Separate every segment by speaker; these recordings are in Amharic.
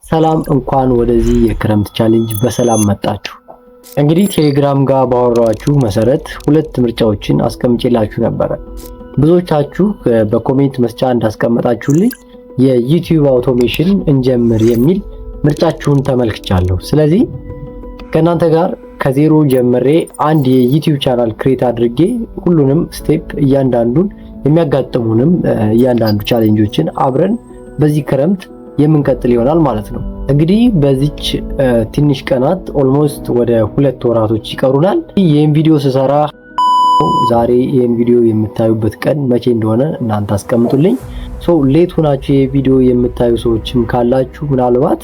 Speaker 1: ሰላም እንኳን ወደዚህ የክረምት ቻሌንጅ በሰላም መጣችሁ። እንግዲህ ቴሌግራም ጋር ባወራኋችሁ መሰረት ሁለት ምርጫዎችን አስቀምጬላችሁ ነበረ። ብዙዎቻችሁ በኮሜንት መስጫ እንዳስቀመጣችሁልኝ የዩቲዩብ አውቶሜሽን እንጀምር የሚል ምርጫችሁን ተመልክቻለሁ። ስለዚህ ከእናንተ ጋር ከዜሮ ጀምሬ አንድ የዩቲዩብ ቻናል ክሬት አድርጌ ሁሉንም ስቴፕ እያንዳንዱን የሚያጋጥሙንም እያንዳንዱ ቻሌንጆችን አብረን በዚህ ክረምት የምንቀጥል ይሆናል ማለት ነው። እንግዲህ በዚች ትንሽ ቀናት ኦልሞስት ወደ 2 ወራቶች ይቀሩናል። ይህን ቪዲዮ ስሰራ ዛሬ ይህን ቪዲዮ የምታዩበት ቀን መቼ እንደሆነ እናንተ አስቀምጡልኝ። ሌት ሆናችሁ ይህ ቪዲዮ የምታዩ ሰዎችም ካላችሁ ምናልባት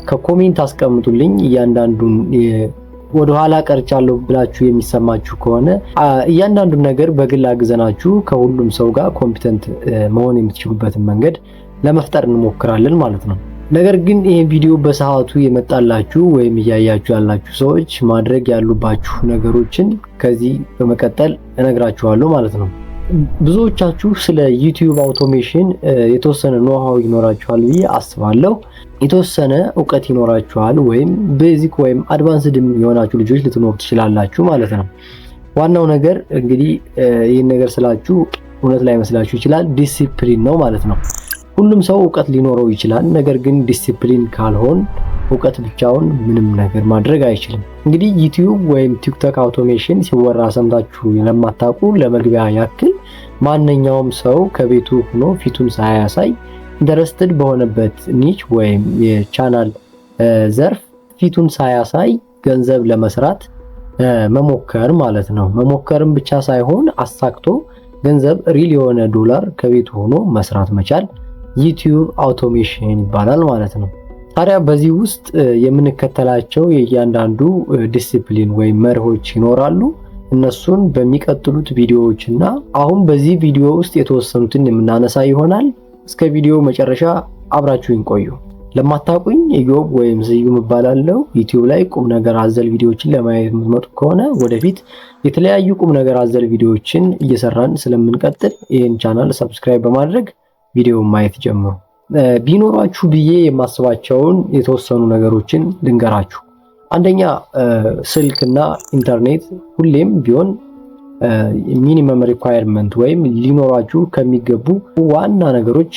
Speaker 1: ከኮሜንት አስቀምጡልኝ። እያንዳንዱን ወደ ኋላ ቀርቻለሁ ብላችሁ የሚሰማችሁ ከሆነ እያንዳንዱን ነገር በግል አግዘናችሁ ከሁሉም ሰው ጋር ኮምፒተንት መሆን የምትችሉበትን መንገድ ለመፍጠር እንሞክራለን ማለት ነው። ነገር ግን ይሄን ቪዲዮ በሰዓቱ የመጣላችሁ ወይም እያያችሁ ያላችሁ ሰዎች ማድረግ ያሉባችሁ ነገሮችን ከዚህ በመቀጠል እነግራችኋለሁ ማለት ነው። ብዙዎቻችሁ ስለ ዩቲዩብ አውቶሜሽን የተወሰነ ኖሃው ይኖራችኋል ብዬ አስባለሁ። የተወሰነ እውቀት ይኖራችኋል ወይም ቤዚክ ወይም አድቫንስድ የሆናችሁ ልጆች ልትኖሩ ትችላላችሁ ማለት ነው። ዋናው ነገር እንግዲህ ይህን ነገር ስላችሁ እውነት ላይ መስላችሁ ይችላል፣ ዲሲፕሊን ነው ማለት ነው። ሁሉም ሰው እውቀት ሊኖረው ይችላል። ነገር ግን ዲሲፕሊን ካልሆን እውቀት ብቻውን ምንም ነገር ማድረግ አይችልም። እንግዲህ ዩቲዩብ ወይም ቲክቶክ አውቶሜሽን ሲወራ ሰምታችሁ ለማታውቁ ለመግቢያ ያክል ማንኛውም ሰው ከቤቱ ሆኖ ፊቱን ሳያሳይ ኢንተረስትድ በሆነበት ኒች ወይም የቻናል ዘርፍ ፊቱን ሳያሳይ ገንዘብ ለመስራት መሞከር ማለት ነው። መሞከርም ብቻ ሳይሆን አሳክቶ ገንዘብ ሪል የሆነ ዶላር ከቤቱ ሆኖ መስራት መቻል ዩቲዩብ አውቶሜሽን ይባላል ማለት ነው። ታዲያ በዚህ ውስጥ የምንከተላቸው የእያንዳንዱ ዲሲፕሊን ወይም መርሆች ይኖራሉ። እነሱን በሚቀጥሉት ቪዲዮዎች እና አሁን በዚህ ቪዲዮ ውስጥ የተወሰኑትን የምናነሳ ይሆናል። እስከ ቪዲዮ መጨረሻ አብራችሁኝ ቆዩ። ለማታውቁኝ ኢዮብ ወይም ስዩም እባላለሁ። ዩቲዩብ ላይ ቁም ነገር አዘል ቪዲዮዎችን ለማየት የምትመጡ ከሆነ ወደፊት የተለያዩ ቁም ነገር አዘል ቪዲዮዎችን እየሰራን ስለምንቀጥል ይህን ቻናል ሰብስክራይብ በማድረግ ቪዲዮውን ማየት ጀምሩ። ቢኖራችሁ ብዬ የማስባቸውን የተወሰኑ ነገሮችን ልንገራችሁ። አንደኛ ስልክና ኢንተርኔት ሁሌም ቢሆን ሚኒመም ሪኳየርመንት ወይም ሊኖራችሁ ከሚገቡ ዋና ነገሮች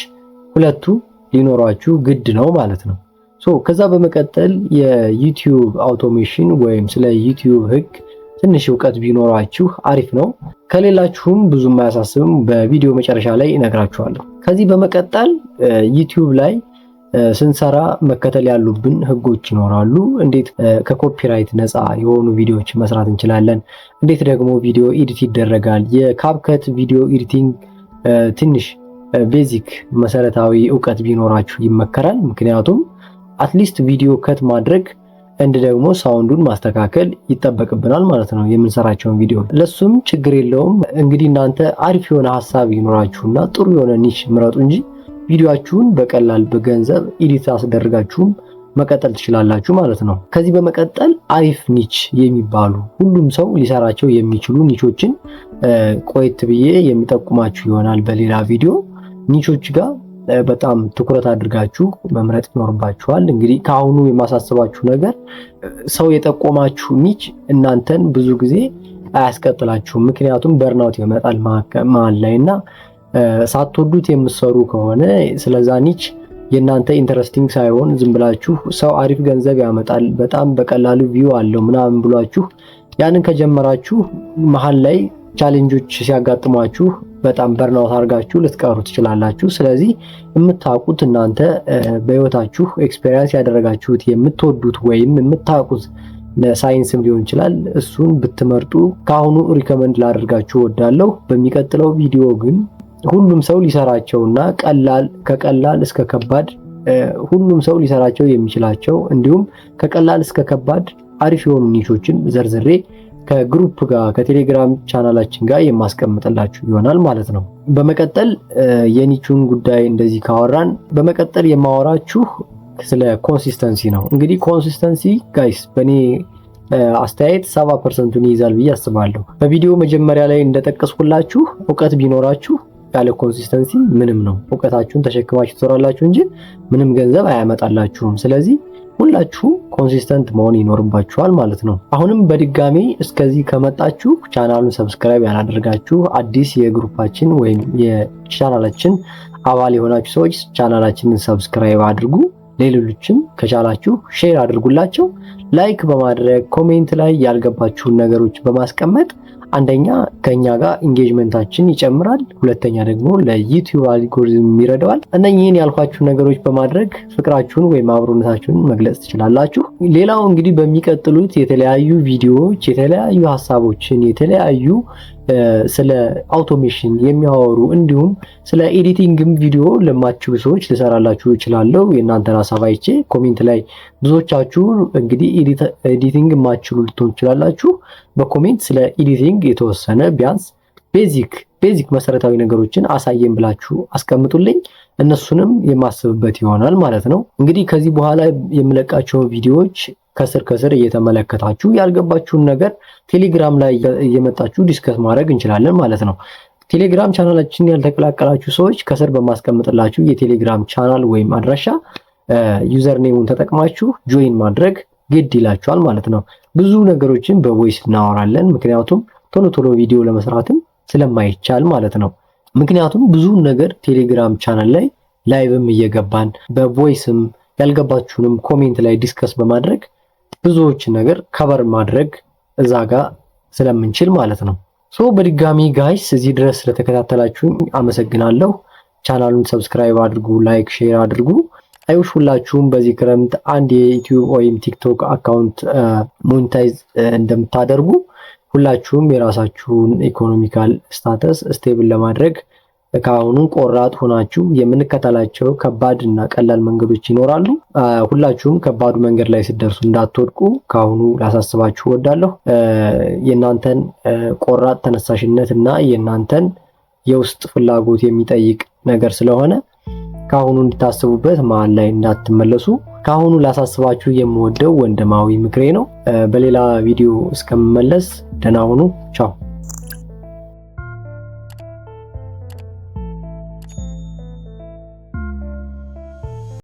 Speaker 1: ሁለቱ ሊኖራችሁ ግድ ነው ማለት ነው። ከዛ በመቀጠል የዩቲዩብ አውቶሜሽን ወይም ስለ ዩቲዩብ ህግ ትንሽ እውቀት ቢኖራችሁ አሪፍ ነው። ከሌላችሁም ብዙም አያሳስብም፣ በቪዲዮ መጨረሻ ላይ እነግራችኋለሁ። ከዚህ በመቀጠል ዩቲዩብ ላይ ስንሰራ መከተል ያሉብን ህጎች ይኖራሉ። እንዴት ከኮፒራይት ነፃ የሆኑ ቪዲዮዎች መስራት እንችላለን፣ እንዴት ደግሞ ቪዲዮ ኤዲት ይደረጋል። የካፕከት ቪዲዮ ኤዲቲንግ ትንሽ ቤዚክ መሰረታዊ እውቀት ቢኖራችሁ ይመከራል። ምክንያቱም አትሊስት ቪዲዮ ከት ማድረግ እንደ ደግሞ ሳውንዱን ማስተካከል ይጠበቅብናል ማለት ነው የምንሰራቸውን ቪዲዮ። ለሱም ችግር የለውም። እንግዲህ እናንተ አሪፍ የሆነ ሐሳብ ይኖራችሁና ጥሩ የሆነ ኒሽ ምረጡ እንጂ ቪዲዮአችሁን በቀላል በገንዘብ ኤዲት አስደርጋችሁም መቀጠል ትችላላችሁ ማለት ነው። ከዚህ በመቀጠል አሪፍ ኒች የሚባሉ ሁሉም ሰው ሊሰራቸው የሚችሉ ኒቾችን ቆየት ብዬ የሚጠቁማችሁ ይሆናል በሌላ ቪዲዮ። ኒቾች ጋር በጣም ትኩረት አድርጋችሁ መምረጥ ይኖርባችኋል። እንግዲህ ከአሁኑ የማሳስባችሁ ነገር ሰው የጠቆማችሁ ኒች እናንተን ብዙ ጊዜ አያስቀጥላችሁም። ምክንያቱም በርናውት ይመጣል መሀል ላይ እና ሳትወዱት የምትሰሩ ከሆነ ስለዛ ኒች የእናንተ ኢንተረስቲንግ ሳይሆን ዝም ብላችሁ ሰው አሪፍ ገንዘብ ያመጣል በጣም በቀላሉ ቪው አለው ምናምን ብሏችሁ ያንን ከጀመራችሁ መሀል ላይ ቻሌንጆች ሲያጋጥሟችሁ በጣም በርናውት አድርጋችሁ ልትቀሩ ትችላላችሁ። ስለዚህ የምታውቁት እናንተ በህይወታችሁ ኤክስፔሪየንስ ያደረጋችሁት የምትወዱት ወይም የምታውቁት ሳይንስም ሊሆን ይችላል እሱን ብትመርጡ ከአሁኑ ሪከመንድ ላደርጋችሁ እወዳለሁ። በሚቀጥለው ቪዲዮ ግን ሁሉም ሰው ሊሰራቸውና ከቀላል እስከ ከባድ ሁሉም ሰው ሊሰራቸው የሚችላቸው እንዲሁም ከቀላል እስከ ከባድ አሪፍ የሆኑ ኒሾችን ዘርዝሬ ከግሩፕ ጋር ከቴሌግራም ቻናላችን ጋር የማስቀምጥላችሁ ይሆናል ማለት ነው። በመቀጠል የኒቹን ጉዳይ እንደዚህ ካወራን በመቀጠል የማወራችሁ ስለ ኮንሲስተንሲ ነው። እንግዲህ ኮንሲስተንሲ ጋይስ በእኔ አስተያየት 70%ን ይይዛል ብዬ አስባለሁ። በቪዲዮ መጀመሪያ ላይ እንደጠቀስኩላችሁ እውቀት ቢኖራችሁ ያለ ኮንሲስተንሲ ምንም ነው። እውቀታችሁን ተሸክማችሁ ትኖራላችሁ እንጂ ምንም ገንዘብ አያመጣላችሁም። ስለዚህ ሁላችሁ ኮንሲስተንት መሆን ይኖርባችኋል ማለት ነው። አሁንም በድጋሚ እስከዚህ ከመጣችሁ ቻናሉን ሰብስክራይብ ያላደረጋችሁ አዲስ የግሩፓችን ወይም የቻናላችን አባል የሆናችሁ ሰዎች ቻናላችንን ሰብስክራይብ አድርጉ። ሌሎችም ከቻላችሁ ሼር አድርጉላቸው። ላይክ በማድረግ ኮሜንት ላይ ያልገባችሁን ነገሮች በማስቀመጥ አንደኛ ከኛ ጋር ኢንጌጅመንታችን ይጨምራል፣ ሁለተኛ ደግሞ ለዩቲዩብ አልጎሪዝም ይረዳዋል። እነኚህን ያልኳችሁ ነገሮች በማድረግ ፍቅራችሁን ወይም አብሮነታችሁን መግለጽ ትችላላችሁ። ሌላው እንግዲህ በሚቀጥሉት የተለያዩ ቪዲዮዎች የተለያዩ ሀሳቦችን የተለያዩ ስለ አውቶሜሽን የሚያወሩ እንዲሁም ስለ ኤዲቲንግም ቪዲዮ ለማትችሉ ሰዎች ልሰራላችሁ እችላለሁ። የእናንተን ሀሳብ አይቼ ኮሜንት ላይ ብዙዎቻችሁ እንግዲህ ኤዲቲንግ ማትችሉ ልትሆኑ ትችላላችሁ። በኮሜንት ስለ ኤዲቲንግ የተወሰነ ቢያንስ ቤዚክ መሰረታዊ ነገሮችን አሳየን ብላችሁ አስቀምጡልኝ። እነሱንም የማስብበት ይሆናል ማለት ነው። እንግዲህ ከዚህ በኋላ የምለቃቸው ቪዲዮዎች ከስር እየተመለከታችሁ ያልገባችሁን ነገር ቴሌግራም ላይ እየመጣችሁ ዲስከስ ማድረግ እንችላለን ማለት ነው። ቴሌግራም ቻናላችን ያልተቀላቀላችሁ ሰዎች ከስር በማስቀምጥላችሁ የቴሌግራም ቻናል ወይም አድራሻ ዩዘር ኔሙን ተጠቅማችሁ ጆይን ማድረግ ግድ ይላችኋል ማለት ነው። ብዙ ነገሮችን በቮይስ እናወራለን፣ ምክንያቱም ቶሎ ቪዲዮ ለመስራትም ስለማይቻል ማለት ነው። ምክንያቱም ብዙ ነገር ቴሌግራም ቻናል ላይ ላይቭም እየገባን በቮይስም ያልገባችሁንም ኮሜንት ላይ ዲስከስ በማድረግ ብዙዎች ነገር ከበር ማድረግ እዛ ጋር ስለምንችል ማለት ነው። በድጋሚ ጋይስ እዚህ ድረስ ስለተከታተላችሁኝ አመሰግናለሁ። ቻናሉን ሰብስክራይብ አድርጉ፣ ላይክ፣ ሼር አድርጉ። አይውሽ ሁላችሁም በዚህ ክረምት አንድ የዩቲዩብ ወይም ቲክቶክ አካውንት ሞኔታይዝ እንደምታደርጉ ሁላችሁም የራሳችሁን ኢኮኖሚካል ስታተስ ስቴብል ለማድረግ ከአሁኑ ቆራጥ ሆናችሁ የምንከተላቸው ከባድ እና ቀላል መንገዶች ይኖራሉ። ሁላችሁም ከባዱ መንገድ ላይ ስትደርሱ እንዳትወድቁ ከአሁኑ ላሳስባችሁ እወዳለሁ። የእናንተን ቆራጥ ተነሳሽነት እና የእናንተን የውስጥ ፍላጎት የሚጠይቅ ነገር ስለሆነ ከአሁኑ እንድታስቡበት፣ መሀል ላይ እንዳትመለሱ ከአሁኑ ላሳስባችሁ የምወደው ወንድማዊ ምክሬ ነው። በሌላ ቪዲዮ እስከምመለስ ደህና ሁኑ። ቻው።